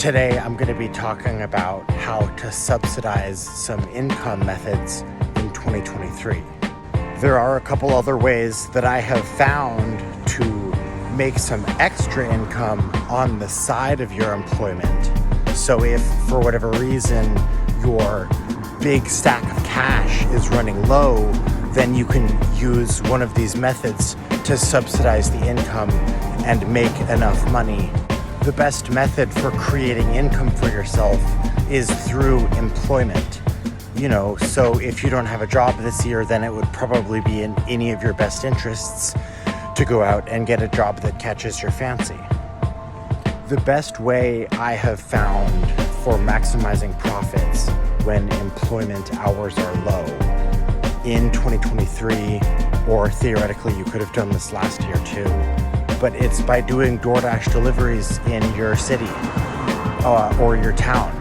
Today, I'm going to be talking about how to subsidize some income methods in 2023. There are a couple other ways that I have found to make some extra income on the side of your employment. So if for whatever reason your big stack of cash is running low, then you can use one of these methods to subsidize the income and make enough money. The best method for creating income for yourself is through employment. So if you don't have a job this year, then it would probably be in any of your best interests to go out and get a job that catches your fancy. The best way I have found for maximizing profits when employment hours are low in 2023, or theoretically you could have done this last year too, but it's by doing DoorDash deliveries in your city or your town.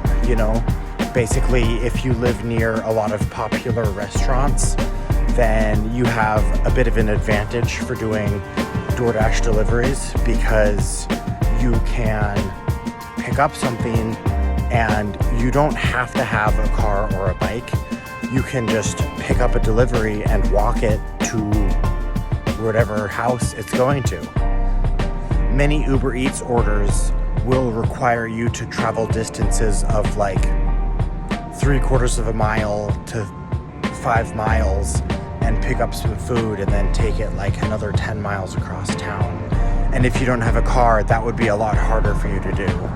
Basically, if you live near a lot of popular restaurants, then you have a bit of an advantage for doing DoorDash deliveries because you can pick up something and you don't have to have a car or a bike. You can just pick up a delivery and walk it to whatever house it's going to. Many Uber Eats orders will require you to travel distances of like 3/4 of a mile to 5 miles and pick up some food and then take it like another 10 miles across town. And if you don't have a car, that would be a lot harder for you to do.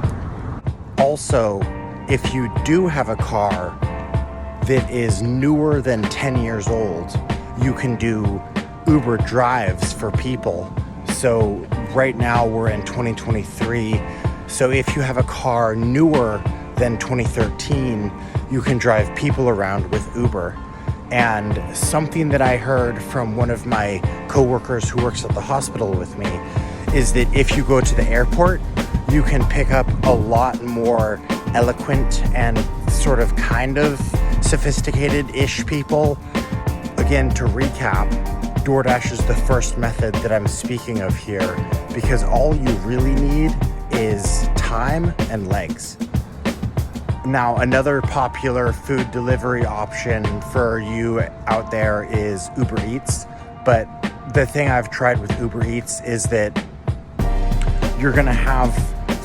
Also, if you do have a car that is newer than 10 years old, you can do Uber drives for people. So right now we're in 2023. So if you have a car newer than 2013, you can drive people around with Uber. And something that I heard from one of my coworkers who works at the hospital with me is that if you go to the airport, you can pick up a lot more eloquent and sort of kind of sophisticated-ish people. Again, to recap, DoorDash is the first method that I'm speaking of here because all you really need is time and legs. Now, another popular food delivery option for you out there is Uber Eats. But the thing I've tried with Uber Eats is that you're going to have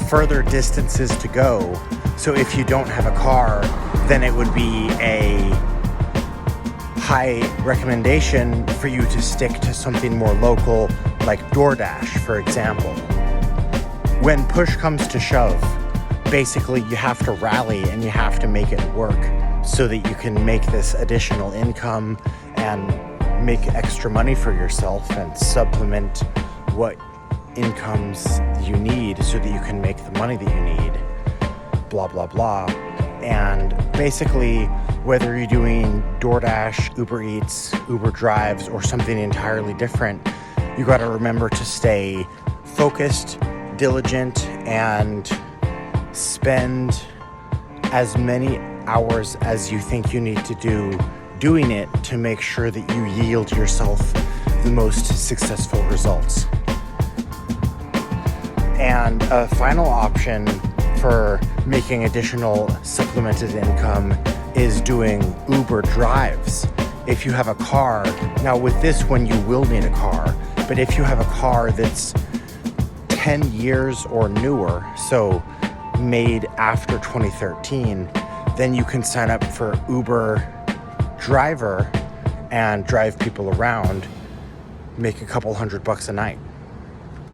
further distances to go. So if you don't have a car, then it would be a high recommendation for you to stick to something more local, like DoorDash, for example. When push comes to shove, basically you have to rally and you have to make it work so that you can make this additional income and make extra money for yourself and supplement what incomes you need so that you can make the money that you need, blah, blah, blah. And basically, whether you're doing DoorDash, Uber Eats, Uber Drives, or something entirely different, you got to remember to stay focused, diligent, and spend as many hours as you think you need to do doing it to make sure that you yield yourself the most successful results. And a final option for making additional supplemented income is doing Uber drives. If you have a car, now with this one you will need a car, but if you have a car that's 10 years or newer, so made after 2013, then you can sign up for Uber driver and drive people around, make a couple $100 a night.